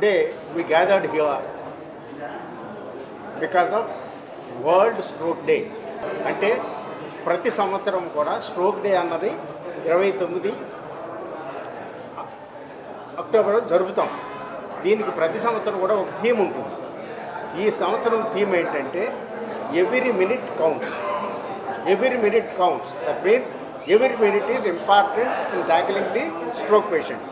Today we gathered here because of world stroke day. అంటే ప్రతి సంవత్సరం కూడా స్ట్రోక్ డే అన్నది 29 అక్టోబర్ జరుపుతాం. దీనికి ప్రతి సంవత్సరం కూడా ఒక థీమ్ ఉంటుంది. ఈ సంవత్సరం థీమ్ ఏంటంటే every minute counts. Every minute counts. That means every minute is important in tackling the stroke patient.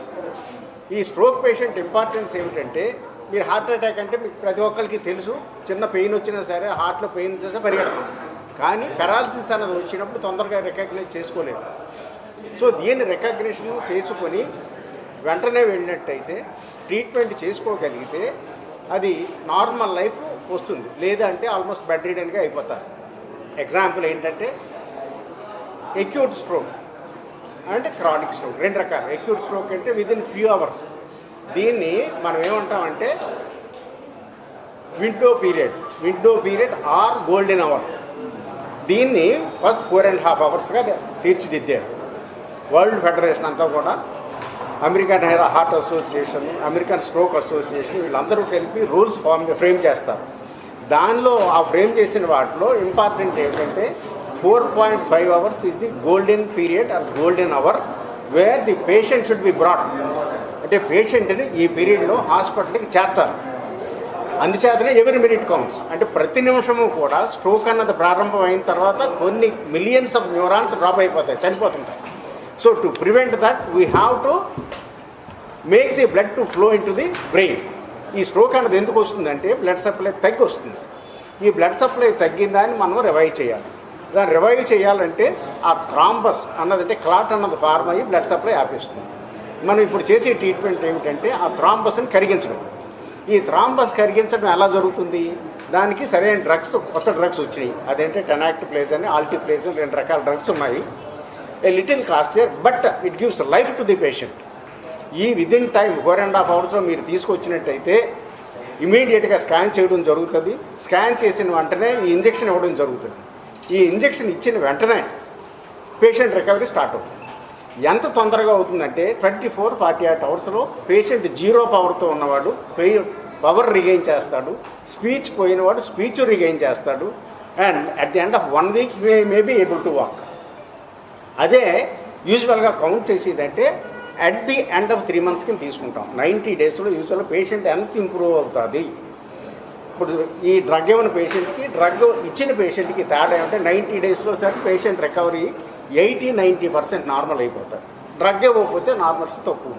ఈ స్ట్రోక్ పేషెంట్ ఇంపార్టెన్స్ ఏమిటంటే, మీరు హార్ట్ అటాక్ అంటే మీకు ప్రతి ఒక్కరికి తెలుసు, చిన్న పెయిన్ వచ్చినా సరే హార్ట్లో పెయిన్ చేస్తే పరిగెడతాం. కానీ పెరాలసిస్ అన్నది వచ్చినప్పుడు తొందరగా రికగ్నైజ్ చేసుకోలేదు. సో దీన్ని రికగ్నిషన్ చేసుకొని వెంటనే వెళ్ళినట్టయితే, ట్రీట్మెంట్ చేసుకోగలిగితే అది నార్మల్ లైఫ్ వస్తుంది. లేదంటే ఆల్మోస్ట్ బెడ్ రిడన్గా అయిపోతారు. ఎగ్జాంపుల్ ఏంటంటే ఎక్యూట్ స్ట్రోక్ అంటే క్రానిక్ స్ట్రోక్. రెండు రకాలు. ఎక్యూట్ స్ట్రోక్ అంటే విదిన్ ఫ్యూ అవర్స్. దీన్ని మనం ఏమంటామంటే window period or golden hour. దీన్ని ఫస్ట్ 4.5 అవర్స్గా తీర్చిదిద్దారు. వరల్డ్ ఫెడరేషన్ అంతా కూడా, American heart association, American stroke association, వీళ్ళందరూ కలిపి రూల్స్ ఫ్రేమ్ చేస్తారు. దానిలో ఆ ఫ్రేమ్ చేసిన వాటిలో ఇంపార్టెంట్ ఏంటంటే 4.5 hours is the golden period or golden hour where the patient should be brought. అంటే పేషెంట్ని ఈ పీరియడ్లో హాస్పిటల్కి చేర్చాలి. అందుచేతనే ఎవరీ మినిట్ కౌంట్స్. అంటే ప్రతి నిమిషము కూడా స్ట్రోక్ అన్నది ప్రారంభం అయిన తర్వాత కొన్ని మిలియన్స్ ఆఫ్ న్యూరాన్స్ డ్రాప్ అయిపోతాయి, చనిపోతుంటాయి. So to prevent that we have to make the blood to flow in to the brain. ఈ స్ట్రోక్ అన్నది ఎందుకు వస్తుందంటే బ్లడ్ సప్లై తగ్గి వస్తుంది. ఈ బ్లడ్ సప్లై తగ్గిందాన్ని మనం రివైవ్ చేయాలి. దాన్ని రివైవ్ చేయాలంటే ఆ థ్రాంబస్ అన్నదంటే క్లాట్ అన్నది ఫార్మ్ అయ్యి బ్లడ్ సప్లై ఆపేస్తుంది. మనం ఇప్పుడు చేసే ట్రీట్మెంట్ ఏమిటంటే ఆ థ్రాంబస్ని కరిగించడం. ఈ థ్రాంబస్ కరిగించడం ఎలా జరుగుతుంది? దానికి సరైన డ్రగ్స్, కొత్త డ్రగ్స్ వచ్చినాయి. అదేంటే టెనాక్టిప్లేజ్ అని, ఆల్టిప్లేజ్ అని 2 రకాల డ్రగ్స్ ఉన్నాయి. A little costlier but it gives life to the patient. ఈ విదిన్ టైం 4.5 అవర్స్లో మీరు తీసుకొచ్చినట్టయితే ఇమీడియట్గా స్కాన్ చేయడం జరుగుతుంది. స్కాన్ చేసిన వెంటనే ఈ ఇంజెక్షన్ ఇవ్వడం జరుగుతుంది. ఈ ఇంజెక్షన్ ఇచ్చిన వెంటనే పేషెంట్ రికవరీ స్టార్ట్ అవుతుంది. ఎంత తొందరగా అవుతుందంటే 24-48 అవర్స్లో పేషెంట్ 0 పవర్తో ఉన్నవాడు పవర్ రిగైన్ చేస్తాడు. స్పీచ్ పోయినవాడు స్పీచ్ రిగైన్ చేస్తాడు. And at the end of 1 week may be able to walk. అదే యూజువల్గా కౌంట్ చేసేదంటే అట్ ది ఎండ్ ఆఫ్ 3 మంత్స్కి తీసుకుంటాం. 90 డేస్లో యూజువల్గా పేషెంట్ ఎంత ఇంప్రూవ్ అవుతుంది. ఇప్పుడు ఈ డ్రగ్ ఇవ్వని పేషెంట్కి, డ్రగ్ ఇచ్చిన పేషెంట్కి తేడా ఏమంటే 90 డేస్లో సరే పేషెంట్ రికవరీ 80-90% నార్మల్ అయిపోతారు. డ్రగ్ ఇవ్వకపోతే నార్మల్స్ తక్కువ.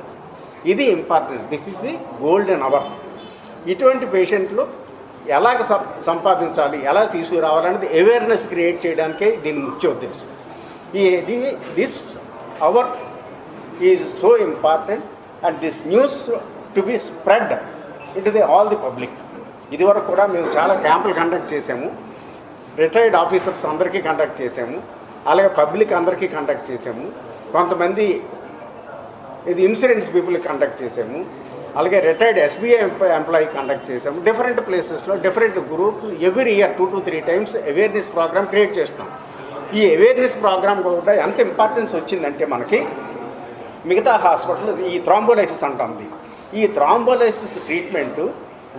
ఇది important. This is the golden hour. ఇటువంటి పేషెంట్లు ఎలాగ సంపాదించాలి, ఎలా తీసుకురావాలనేది అవేర్నెస్ క్రియేట్ చేయడానికే దీని ముఖ్య ఉద్దేశం. This hour is so important and this news to be spread into the all the public. ఇదివరకు కూడా మేము చాలా క్యాంపులు కండక్ట్ చేసాము. రిటైర్డ్ ఆఫీసర్స్ అందరికీ కండక్ట్ చేసాము. అలాగే పబ్లిక్ అందరికీ కండక్ట్ చేసాము. కొంతమంది ఇది ఇన్సూరెన్స్ పీపుల్కి కండక్ట్ చేసాము. అలాగే రిటైర్డ్ ఎస్బీఐ ఎంప్లాయీ కండక్ట్ చేసాము. డిఫరెంట్ ప్లేసెస్లో different group every year 2 to 3 times awareness program create చేస్తాం. ఈ అవేర్నెస్ ప్రోగ్రామ్ కూడా ఎంత ఇంపార్టెన్స్ వచ్చిందంటే మనకి మిగతా హాస్పిటల్ ఈ థ్రాంబోలైసిస్ అంటుంది. ఈ థ్రాంబోలైసిస్ ట్రీట్మెంటు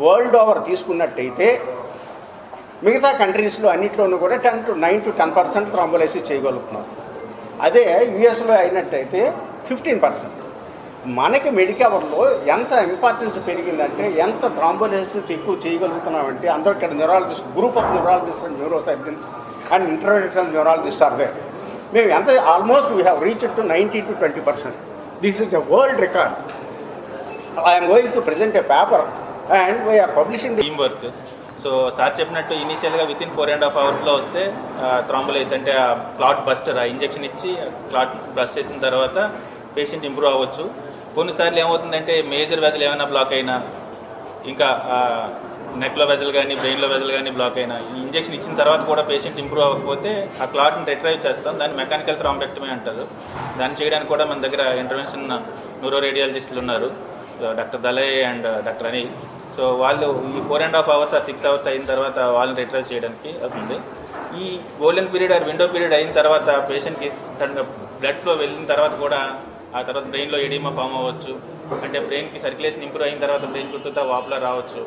వరల్డ్ ఓవర్ తీసుకున్నట్టయితే మిగతా కంట్రీస్లో అన్నింటిలోనూ కూడా 9 to 10% థ్రాంబోలైసిస్ చేయగలుగుతున్నారు. అదే యుఎస్లో అయినట్టయితే 15%. మనకి మెడికవర్లో ఎంత ఇంపార్టెన్స్ పెరిగిందంటే, ఎంత థ్రాంబోలైసిస్ ఎక్కువ చేయగలుగుతున్నామంటే, అందరూ ఇక్కడ neurologist, group of neurologist and neuro surgeons and interventional neurologist are there. మేము ఎంత almost we have reached to 90 to 20%. This is a world record. I'm going to present a paper and we're publishing the team work. So sir చెప్పినట్టు ఇనీషియల్గా within 4.5 అవర్స్లో వస్తే thrombolysis అంటే ఆ clot buster, ఆ injection ఇచ్చి క్లాట్ బస్ట్ చేసిన తర్వాత పేషెంట్ ఇంప్రూవ్ అవ్వచ్చు. కొన్నిసార్లు ఏమవుతుందంటే మేజర్ వెజల్ ఏమైనా బ్లాక్ అయినా, ఇంకా నెక్లో వెజల్ కానీ బ్రెయిన్లో వెజల్ కానీ బ్లాక్ అయినా, ఈ ఇంజెక్షన్ ఇచ్చిన తర్వాత కూడా పేషెంట్ ఇంప్రూవ్ అవ్వకపోతే ఆ క్లాట్ని రిట్రైవ్ చేస్తాం. దాన్ని మెకానికల్ థ్రాంబెక్టమీ అంటారు. దాన్ని చేయడానికి కూడా మన దగ్గర ఇంటర్వెన్షన్ న్యూరో రేడియాలజిస్టులు ఉన్నారు, doctor దలై and doctor Anil. So వాళ్ళు ఈ 4.5 అవర్స్ 6 అవర్స్ అయిన తర్వాత వాళ్ళని రిట్రైవ్ చేయడానికి అవుతుంది. ఈ golden period are window period అయిన తర్వాత పేషెంట్కి సడన్గా బ్లడ్ ఫ్లో వెళ్ళిన తర్వాత కూడా ఆ తర్వాత బ్రెయిన్లో ఎడిమా ఫామ్ అవ్వచ్చు. అంటే బ్రెయిన్కి సర్క్యులేషన్ ఇంప్రూవ్ అయిన తర్వాత బ్రెయిన్ చుట్టూతా వాపులా రావచ్చు.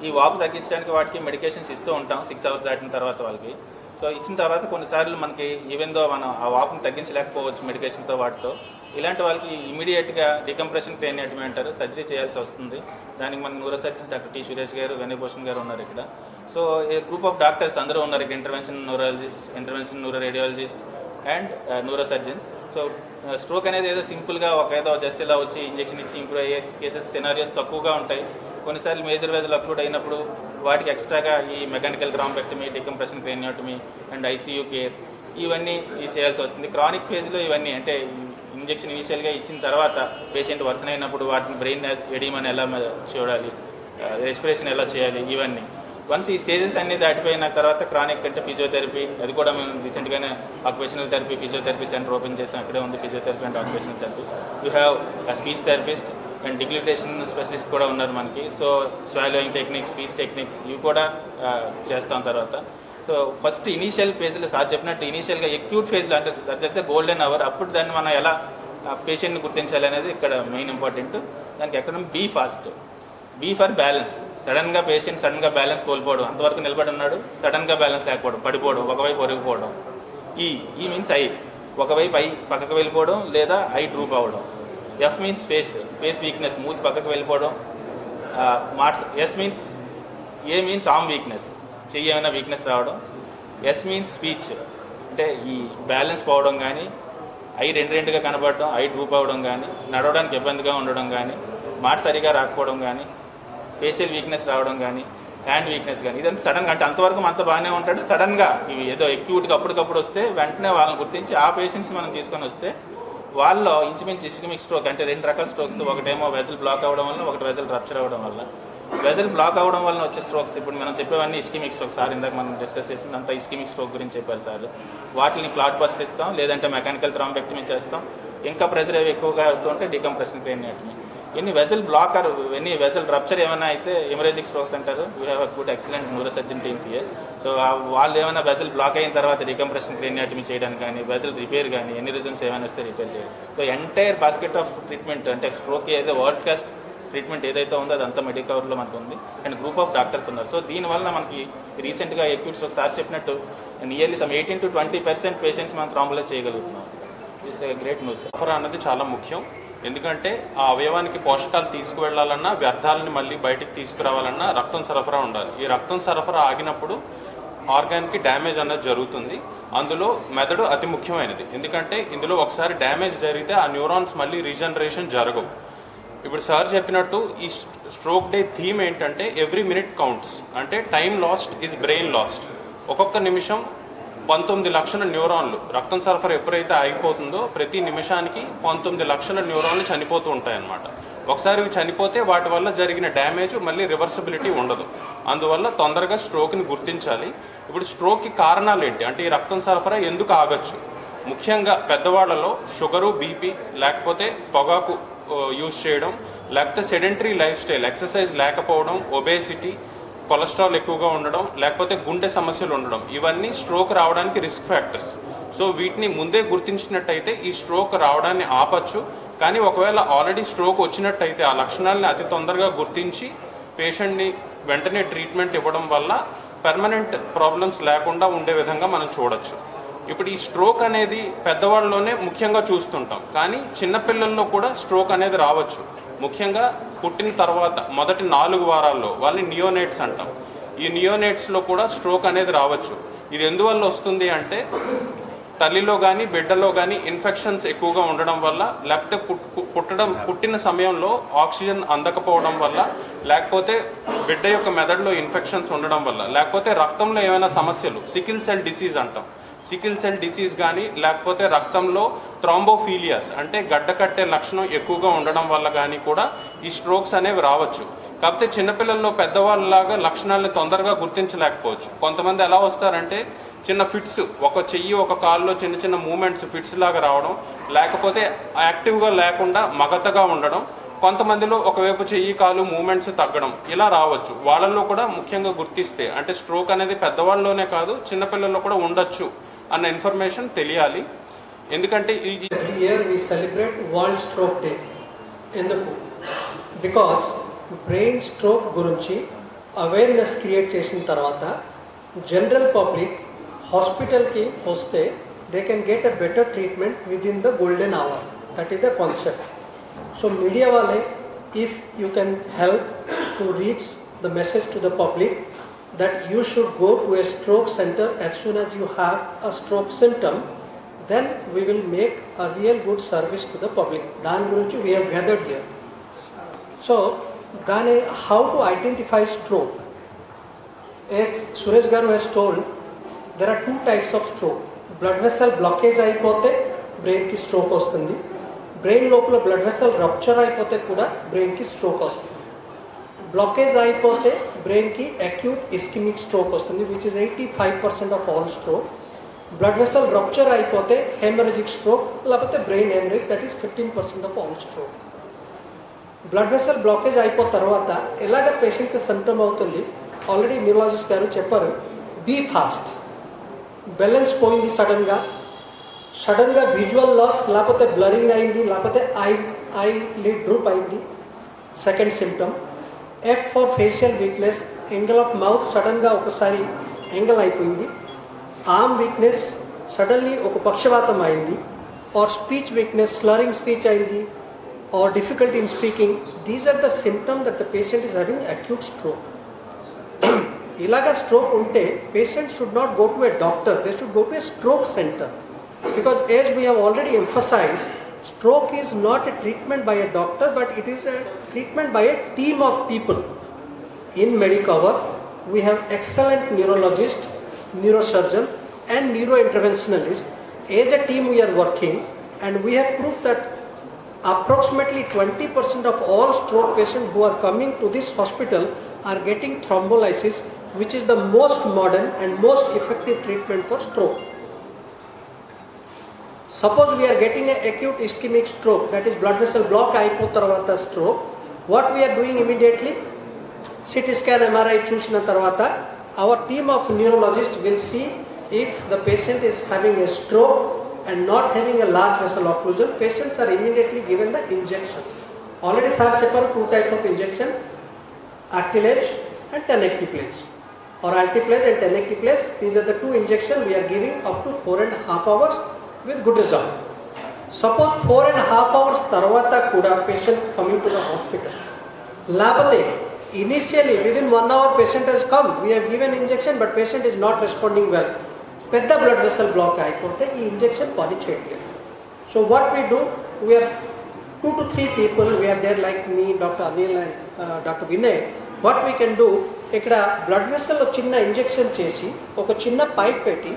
ఈ వాపు తగ్గించడానికి వాటికి మెడికేషన్స్ ఇస్తూ ఉంటాం 6 hours దాటిన తర్వాత వాళ్ళకి. సో ఇచ్చిన తర్వాత కొన్నిసార్లు మనకి ఈవెన్ దో మనం ఆ వాపుని తగ్గించలేకపోవచ్చు మెడికేషన్తో వాటితో. ఇలాంటి వాళ్ళకి ఇమీడియట్గా డికంప్రెషన్ క్రేనియోటమీ అంటారు, సర్జరీ చేయాల్సి వస్తుంది. దానికి మన neuro surgeon doctor T Suresh గారు, వెన్నభూషణ్ గారు ఉన్నారు ఇక్కడ. So A group of doctors అందరూ ఉన్నారు ఇక్కడ, intervention neurologist, intervention neuro radiologist and neuro surgeons. So stroke అనేది ఏదో సింపుల్గా ఏదో జస్ట్ ఇలా వచ్చి ఇంజెక్షన్ ఇచ్చి ఇంప్రూవ్ అయ్యే కేసెస్ సినారియోస్ తక్కువగా ఉంటాయి. కొన్నిసార్లు మేజర్ వెజల్ అక్లూడ్ అయినప్పుడు వాటికి ఎక్స్ట్రాగా ఈ mechanical thrombectomy, decompression craniotomy and ICU care ఇవన్నీ చేయాల్సి వస్తుంది. క్రానిక్ ఫేజ్లో ఇవన్నీ అంటే ఇంజెక్షన్ ఇనిషియల్గా ఇచ్చిన తర్వాత పేషెంట్ వర్సన్ అయినప్పుడు వాటిని బ్రెయిన్ ఎడీమని ఎలా చూడాలి, రెస్పిరేషన్ ఎలా చేయాలి, ఇవన్నీ వన్స్ ఈ స్టేజెస్ అన్ని దాటిపోయిన తర్వాత క్రానిక్ అంటే ఫిజియోథెరపీ, అది కూడా మేము రీసెంట్గానే occupational therapy physiotherapy centre open చేసాం. అక్కడే ఉంది physiotherapy and occupational therapy. You have speech therapist and deglutition specialist కూడా ఉన్నారు మనకి. So swallowing techniques, speech techniques ఇవి కూడా చేస్తాం తర్వాత. సో ఫస్ట్ ఇనీషియల్ ఫేజ్లో సార్ చెప్పినట్టు ఇనీషియల్గా ఎక్యూట్ ఫేజ్లో అంటే దట్స్ గోల్డెన్ అవర్, అప్పుడు దాన్ని మనం ఎలా పేషెంట్ని గుర్తించాలి అనేది ఇక్కడ మెయిన్ ఇంపార్టెంట్. దానికి ఎక్కడ be fast, B for balance. Patient సడన్గా బ్యాలెన్స్ కోల్పోవడం, అంతవరకు నిలబడి ఉన్నాడు, సడన్గా బ్యాలెన్స్ లేకపోవడం, పడిపోవడం, ఒకవైపు ఒరిగిపోవడం. ఈ మీన్స్ ఐ, ఒకవైపు ఐ పక్కకు వెళ్ళిపోవడం లేదా ఐ డ్రూప్ అవ్వడం. ఎఫ్ మీన్స్ ఫేస్ వీక్నెస్, మూతి పక్కకు వెళ్ళిపోవడం. ఎస్ మీన్స్, ఏ మీన్స్ ఆర్మ్ వీక్నెస్, చెయ్యి ఏమైనా వీక్నెస్ రావడం. ఎస్ మీన్స్ స్పీచ్, అంటే ఈ బ్యాలెన్స్ పోవడం కానీ, ఐ రెండుగా కనపడడం, ఐ డ్రూప్ అవ్వడం కానీ, నడవడానికి ఇబ్బందిగా ఉండడం కానీ, మాట సరిగా రాకపోవడం కానీ, ఫేషియల్ వీక్నెస్ రావడం కానీ, హ్యాండ్ వీక్నెస్ కానీ. ఇదంతా సడన్గా అంటే అంతవరకు మనతో బాగానే ఉంటాడు, సడన్గా ఇవి ఏదో ఎక్యూట్గా అప్పటికప్పుడు వస్తే వెంటనే వాళ్ళని గుర్తించి ఆ పేషెంట్స్ మనం తీసుకొని వస్తే వాళ్ళలో ఇంచుమించు ఇస్కెమిక్ స్ట్రోక్ అంటే 2 రకాల స్ట్రోక్స్, ఒకటేమో వెజల్ బ్లాక్ అవ్వడం వల్ల, ఒకటి వెజల్ రప్చర్ అవ్వడం వల్ల. వెజల్ బ్లాక్ అవ్వడం వల్ల వచ్చే స్ట్రోక్స్ ఇప్పుడు మనం చెప్పేవన్నీ ఇస్కెమిక్ స్ట్రోక్. సార్ ఇందాక మనం డిస్కస్ చేసింది అంతా ఇస్కెమిక్ స్ట్రోక్ గురించి చెప్పారు సార్. వాటిని క్లాట్ బస్ట్ ఇస్తాం, లేదంటే మెకానికల్ థ్రాంబెక్టమీ చేస్తాం. ఇంకా ప్రెషర్ ఏవి ఎక్కువగా అవుతుంటే డికంప్రెషన్ క్రేనియోటమీ. ఎన్ని వెజల్ బ్లాకర్, ఎన్ని వెజల్ రప్చర్ ఏమైనా అయితే ఎమరేజిక్ స్ట్రోక్స్ అంటారు. You have a good excellent neuro surgeon teams here. So వాళ్ళు ఏమైనా వెజల్ బ్లాక్ అయిన తర్వాత డికంప్రెషన్ క్రేనియోటమీ చేయడానికి కానీ, వెజల్ రిపేర్ కానీ, ఎన్ని రీజన్స్ ఏమైనా వస్తే రిపేర్ చేయాలి. So entire basket of treatment అంటే స్ట్రోక్ ఏదైతే వరల్డ్ క్లాస్ ట్రీట్మెంట్ ఏదైతే ఉందో అదంతా మెడికవర్లో మనకు ఉంది అండ్ గ్రూప్ ఆఫ్ డాక్టర్స్ ఉన్నారు. సో దీనివల్ల మనకి రీసెంట్గా ఎక్యూట్ స్ట్రోక్ సార్ చెప్పినట్టు నియర్లీ సమ్ 18 to 20% పేషెంట్స్ మనం థ్రాంబోలైజ్ చేయగలుగుతున్నాం. It's a great news. సరఫరా అన్నది చాలా ముఖ్యం. ఎందుకంటే ఆ అవయవానికి పోషకాలు తీసుకువెళ్లాలన్నా, వ్యర్థాలని మళ్ళీ బయటికి తీసుకురావాలన్నా రక్తం సరఫరా ఉండాలి. ఈ రక్తం సరఫరా ఆగినప్పుడు ఆర్గాన్కి డ్యామేజ్ అన్నది జరుగుతుంది. అందులో మెదడు అతి ముఖ్యమైనది. ఎందుకంటే ఇందులో ఒకసారి డ్యామేజ్ జరిగితే ఆ న్యూరాన్స్ మళ్ళీ రీజనరేషన్ జరగవు. ఇప్పుడు సార్ చెప్పినట్టు ఈ స్ట్రోక్ డే థీమ్ ఏంటంటే ఎవ్రీ మినిట్ కౌంట్స్, అంటే time last is brain last. ఒక్కొక్క నిమిషం 19 లక్షల న్యూరాన్లు రక్తం సరఫరా ఎప్పుడైతే ఆగిపోతుందో ప్రతి నిమిషానికి 19 లక్షల న్యూరాన్లు చనిపోతూ ఉంటాయన్నమాట. ఒకసారి ఇవి చనిపోతే వాటి వల్ల జరిగిన డ్యామేజ్ మళ్ళీ రివర్సిబిలిటీ ఉండదు. అందువల్ల తొందరగా స్ట్రోక్ని గుర్తించాలి. ఇప్పుడు స్ట్రోక్కి కారణాలు ఏంటి అంటే ఈ రక్తం సరఫరా ఎందుకు ఆగచ్చు? ముఖ్యంగా పెద్దవాళ్లలో షుగరు, బీపీ, లేకపోతే పొగాకు యూజ్ చేయడం, లేకపోతే సెడెంటరీ లైఫ్ స్టైల్, ఎక్సర్సైజ్ లేకపోవడం, ఒబేసిటీ, కొలెస్ట్రాల్ ఎక్కువగా ఉండడం, లేకపోతే గుండె సమస్యలు ఉండడం, ఇవన్నీ స్ట్రోక్ రావడానికి రిస్క్ ఫ్యాక్టర్స్. సో వీటిని ముందే గుర్తించినట్టయితే ఈ స్ట్రోక్ రావడాన్ని ఆపచ్చు. కానీ ఒకవేళ ఆల్రెడీ స్ట్రోక్ వచ్చినట్టయితే ఆ లక్షణాలని అతి తొందరగా గుర్తించి పేషెంట్ని వెంటనే ట్రీట్మెంట్ ఇవ్వడం వల్ల పర్మనెంట్ ప్రాబ్లమ్స్ లేకుండా ఉండే విధంగా మనం చూడొచ్చు. ఇప్పుడు ఈ స్ట్రోక్ అనేది పెద్దవాళ్ళలోనే ముఖ్యంగా చూస్తుంటాం, కానీ చిన్నపిల్లల్లో కూడా స్ట్రోక్ అనేది రావచ్చు. ముఖ్యంగా పుట్టిన తర్వాత మొదటి 4 వారాల్లో వాళ్ళని నియోనేట్స్ అంటాం. ఈ నియోనేట్స్లో కూడా స్ట్రోక్ అనేది రావచ్చు. ఇది ఎందువల్ల వస్తుంది అంటే తల్లిలో కానీ బిడ్డలో కానీ ఇన్ఫెక్షన్స్ ఎక్కువగా ఉండడం వల్ల, లేకపోతే పుట్టిన సమయంలో ఆక్సిజన్ అందకపోవడం వల్ల, లేకపోతే బిడ్డ యొక్క మెదడులో ఇన్ఫెక్షన్స్ ఉండడం వల్ల, లేకపోతే రక్తంలో ఏమైనా సమస్యలు, సికిల్ సెల్ డిసీజ్ అంటాం. సికిల్ సెల్ డిసీజ్ కానీ, లేకపోతే రక్తంలో థ్రాంబోఫీలియాస్ అంటే గడ్డ కట్టే లక్షణం ఎక్కువగా ఉండడం వల్ల కానీ కూడా ఈ స్ట్రోక్స్ అనేవి రావచ్చు. కాకపోతే చిన్నపిల్లల్లో పెద్దవాళ్ళలాగా లక్షణాలను తొందరగా గుర్తించలేకపోవచ్చు. కొంతమంది ఎలా వస్తారంటే చిన్న ఫిట్స్, ఒక చెయ్యి ఒక కాల్లో చిన్న చిన్న మూమెంట్స్ ఫిట్స్ లాగా రావడం, లేకపోతే యాక్టివ్గా లేకుండా మగతగా ఉండడం, కొంతమందిలో ఒకవైపు చెయ్యి కాలు మూమెంట్స్ తగ్గడం, ఇలా రావచ్చు. వాళ్ళల్లో కూడా ముఖ్యంగా గుర్తిస్తే అంటే స్ట్రోక్ అనేది పెద్దవాళ్ళలోనే కాదు చిన్నపిల్లల్లో కూడా ఉండొచ్చు అన్న ఇన్ఫర్మేషన్ తెలియాలి. ఎందుకంటే every year we celebrate world stroke day. ఎందుకు బికాస్ బ్రెయిన్ స్ట్రోక్ గురించి అవేర్నెస్ క్రియేట్ చేసిన తర్వాత జనరల్ పబ్లిక్ హాస్పిటల్కి వస్తే they can get a better treatment within the golden hour. That is the concept. So media వాళ్ళే, if you can help to reach the message to the public that you should go to a stroke center as soon as you have a stroke symptom, then we will make a real good service to the public. Dani gurinchi we have gathered here. So, Dani, how to identify stroke? As Suresh Garu has told, there are two types of stroke. Blood vessel blockage అయిపోతే brain ki stroke వస్తుంది. Brain లోపల blood vessel rupture అయిపోతే కూడా brain ki stroke వస్తుంది. Blockage అయిపోతే బ్రెయిన్కి acute ischaemic stroke వస్తుంది, which is 85% of all stroke. Blood vessel rupture అయిపోతే హెమరేజిక్ స్ట్రోక్, లేకపోతే brain haemorrhage, that is 15% of all stroke. Blood vessel blockage అయిపోయిన తర్వాత ఎలాగ పేషెంట్కి సిమ్టమ్ అవుతుంది, ఆల్రెడీ న్యూరాలజిస్ట్ గారు చెప్పారు. బీ ఫాస్ట్, బ్యాలెన్స్ పోయింది సడన్గా విజువల్ లాస్, లేకపోతే బ్లరింగ్ అయింది, లేకపోతే ఐ లిడ్ డ్రూప్ అయింది, second symptom. F for facial weakness, angle of mouth సడన్గా ఒకసారి యాంగిల్ అయిపోయింది. ఆర్మ్ వీక్నెస్, సడన్లీ ఒక పక్షవాతం అయింది. Or speech weakness, slurring speech అయింది, or difficulty in speaking. These are the symptom that the patient is having acute stroke. ఇలాగా stroke ఉంటే patient should not go to a doctor, they should go to a stroke center. Because as we have already emphasized, stroke is not a treatment by a doctor, but it is a treatment by a team of people. In Medicover, we have excellent neurologist, neurosurgeon and neurointerventionalist. As a team we are working, and we have proved that approximately 20% of all stroke patients who are coming to this hospital are getting thrombolysis, which is the most modern and most effective treatment for stroke. Suppose we are getting an acute ischemic stroke, that is blood vessel block అయిపోతర్వాత stroke, what we are doing immediately, CT scan MRI చూసిన తర్వాత our team of neurologists will see if the patient is having a stroke and not having a large vessel occlusion. Patients are immediately given the injection. Already sir చెప్పారు, two types of injection, Actilage and tenecteplase, or Altiplase and tenecteplase. These are the two injections we are giving up to 4.5 hours with good result. Suppose 4.5 hours tarvata kuda patient coming to the hospital, labate initially within 1 hour patient has come, we have given injection but patient is not responding well, pedda blood vessel block అయిపోతే ఈ injection పని చేయట్లేదు. So what we do, we are 2 to 3 people, we are there like me, Dr. Anil and Dr. Vinay. What we can do, ఇక్కడ blood వెసల్లో చిన్న injection చేసి ఒక చిన్న pipe పెట్టి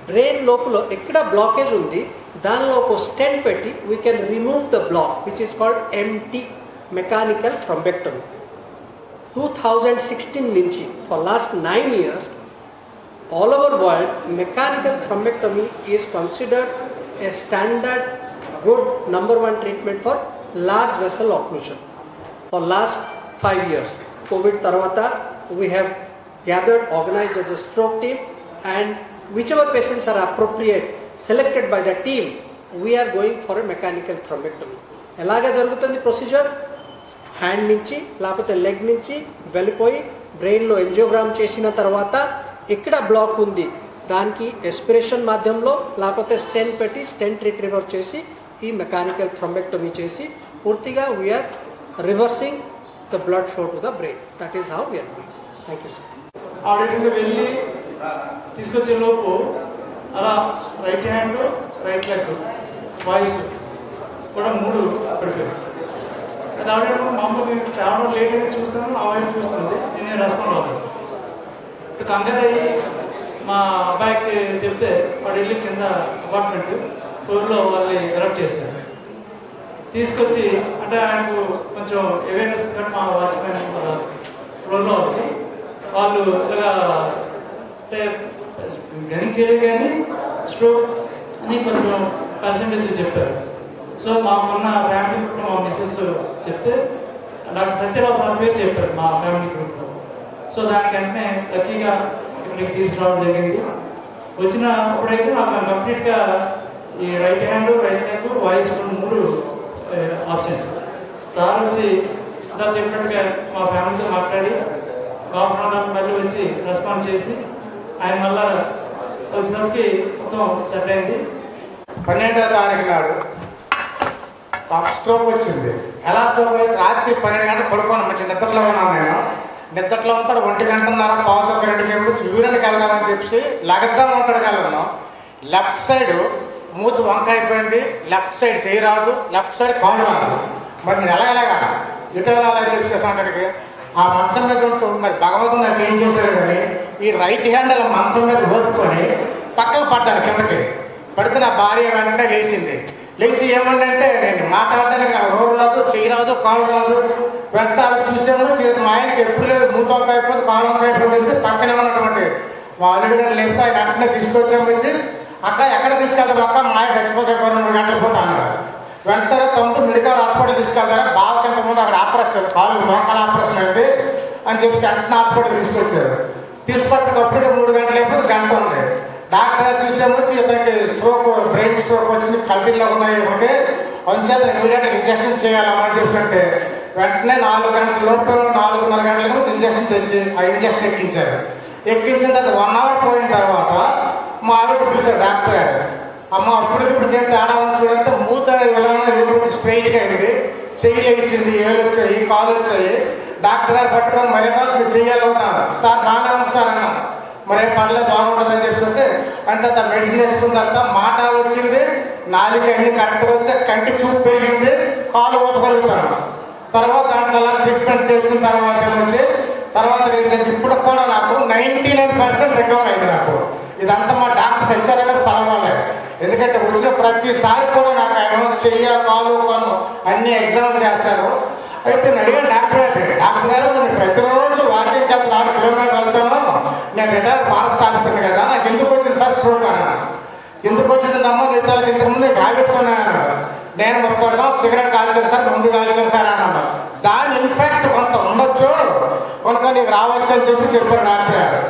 బ్రెయిన్ లోపల ఎక్కడ బ్లాకేజ్ ఉంది దానిలో ఒక స్టెంట్ పెట్టి we can remove the block, which is called MT mechanical thrombectomy. 2016 నుంచి for last 9 years all over world mechanical thrombectomy is considered a standard good number 1 treatment for large vessel occlusion. For last 5 years, COVID tarvata we have gathered, organized as a stroke team, and whichever patients are appropriate selected by the team, we are going for a mechanical thrombectomy. ఎలాగా జరుగుతుంది procedure, hand నుంచి లేకపోతే leg నుంచి వెళ్ళిపోయి బ్రెయిన్లో angiogram చేసిన తర్వాత ఎక్కడ బ్లాక్ ఉంది దానికి ఎస్పిరేషన్ మాధ్యమంలో లేకపోతే స్టెంట్ పెట్టి స్టెంట్ రిట్రీవర్ చేసి ఈ మెకానికల్ థ్రోంబెక్టమీ చేసి పూర్తిగా we're reversing the blood flow to the brain. That is how we're doing. Thank you sir. ఆడిటింగ్కి వెళ్ళి తీసుకొచ్చే లోపు అలా right hand right leg voice కూడా 3 పడిపోయాయి. అది ఆల్రెడీ మామూలుగా తేవడం లేట్ అయితే చూస్తాను, ఆ వైపు చూస్తుంది, నేను రెస్పాండ్ అవుతాను. కంగారు అయ్యి మా అబ్బాయికి చెప్తే వాడు వెళ్ళి కింద అపార్ట్మెంట్ ఫ్లోర్లో వాళ్ళని ఎలర్ట్ చేశారు. తీసుకొచ్చి అంటే ఆయనకు కొంచెం అవేర్నెస్ కానీ మా వాచ్మెన్ వాళ్ళ ఫ్లోర్లో వాళ్ళకి వాళ్ళు ఇలాగా అంటే గణింగ్ చేయలేదు కానీ స్ట్రోక్ అని కొంచెం పర్సంటేజ్ చెప్పారు. సో మాకున్న ఫ్యామిలీ గ్రూప్లో మా మిస్సెస్ చెప్తే డాక్టర్ సత్యరావు సార్ పేరు చెప్పారు మా ఫ్యామిలీ గ్రూప్లో. సో దానికి వెంటనే లక్కీగా ఇక్కడికి తీసుకురావడం జరిగింది. వచ్చినప్పుడైతే నాకు కంప్లీట్గా ఈ right hand right leg voice 3 options. Sir వచ్చి అందరు చెప్పినట్టుగా మా ఫ్యామిలీతో మాట్లాడి డాక్టర్ మళ్ళీ వచ్చి రెస్పాండ్ చేసి ఆయన మళ్ళా వచ్చినప్పటికి మొత్తం సెట్ అయింది. 12వ తారీఖు నాడు నాకు స్ట్రోక్ వచ్చింది. ఎలా స్ట్రోక్ అయ్యి రాత్రి 12 గంటలు పడుకోను, మంచి నిద్రలో ఉన్నాను. నేను నిద్రలో ఉంటాడు 1 గంటన్నర పావుతో 2 గంటలు యూరిన్కి వెళ్దామని చెప్పి లగద్దాం ఉంటాడు వెళ్ళను. లెఫ్ట్ సైడ్ మూతి వంక అయిపోయింది, లెఫ్ట్ సైడ్ చేయి రాదు, లెఫ్ట్ సైడ్ కాలు రాదు. మరి నేను ఎలాగా ఇటు వెళ్ళాలని చెప్పేసి అంటాడికి ఆ మంచం మీద ఉంటూ మరి భగవంతుడు నాకు ఏం చేశాడు కానీ ఈ రైట్ హ్యాండ్ అలా మంచం మీద ఓపుకొని పక్కకు పడ్డాను కిందకి. పడితే నా భార్య వెంటనే లేచి ఏమంటే నేను మాట్లాడడానికి నాకు నోరు రాదు, చెయ్యి రాదు, కాలు రాదు. వెంటనే అవి చూసాము. మా ఆయనకి ఎప్పుడు లేదు, మూతంత అయిపోయింది, కాలు అంతా అయిపోయింది. పక్కనే ఉన్నటువంటి ఆల్రెడీ గారు లేకపోతే ఆయన వెంటనే తీసుకొచ్చాము. వచ్చి అక్క ఎక్కడ తీసుకెళ్తాం అక్క, మా ఆయన చచ్చిపోతాడు 2 గంటలు పోతా అన్నాడు. వెంటనే తమ్ముడు మెడికల్ హాస్పిటల్ తీసుకెళ్తారా, బాగా కింద ముందు అక్కడ ఆపరేషన్ కాలు మోకాల ఆపరేషన్ అయింది అని చెప్పి వెంటనే హాస్పిటల్ తీసుకొచ్చారు. తీసుకొచ్చేటప్పటికి 3 గంటలు అయిపోయి గంట ఉంది. డాక్టర్ గారు చూసాము. ఇతనికి బ్రెయిన్ స్ట్రోక్ వచ్చింది, కల్తీలో ఉన్నాయి. ఒకటి అంచేత ఇమీడియట్గా ఇంజక్షన్ చేయాలమ్మని చెప్పి వెంటనే 4 గంటల లోపు 4:30 గంటలకు ఇంజక్షన్ తెచ్చి ఆ ఇంజక్షన్ ఎక్కించిన తర్వాత 1 అవర్ పోయిన తర్వాత మా ఆవిడ పిలిచారు డాక్టర్ గారు. అమ్మ అప్పటికిప్పుడు ఏం తేడా ఉంది చూడంటే మూత ఎలా స్ట్రైట్గా అయింది, చెయ్యి లేచింది, ఏళ్ళు వచ్చాయి, కాలు వచ్చాయి. డాక్టర్ గారు పట్టుకొని మరే బాస్ మీరు చెయ్యాలవుతాను సార్, బాగానే ఉంది సార్ అన్నాను. మరే పర్లేదు బాగుంటుందని చెప్పేసి అంటే మెడిసిన్ వేసుకున్న తర్వాత మాట వచ్చింది, నాలుగు అన్ని కరెక్ట్గా వచ్చి కంటి చూపు పెరిగింది, కాలు ఊపగలుగుతాను. తర్వాత దాంట్లో అలా ట్రీట్మెంట్ చేసిన తర్వాత ఏమొచ్చి తర్వాత ఏం చేసి ఇప్పుడు కూడా నాకు 99% రికవర్ అయింది. నాకు ఇదంతా మా డాక్టర్ సత్యారావు గారు సలహాలే. ఎందుకంటే వచ్చిన ప్రతిసారి కూడా నాకు ఆయన చెయ్య కాలు కొను అన్ని ఎగ్జామ్ చేస్తారు. అయితే అడిగాను డాక్టర్ గారు నేను ప్రతిరోజు వాకింగ్ చేత 4 కిలోమీటర్లు వెళ్తాను, నేను రిటైర్డ్ ఫారెస్ట్ ఆఫీసర్ కదా, నాకు ఎందుకు వచ్చింది సార్ స్ట్రోక్ అన్నాను. ఎందుకు వచ్చింది నమ్మ రిటైర్కి ఇంతకుముందు హ్యాబిట్స్ ఉన్నాయన్నాడు. నేను 30 సంవత్సరాలు సిగరెట్ కాల్చాను సార్, ముందు కాల్చాను సార్ అన్నాడు. దాని ఇన్ఫెక్ట్ కొంత ఉండొచ్చు, కొన్ని రావచ్చు అని చెప్పి చెప్పారు డాక్టర్ గారు.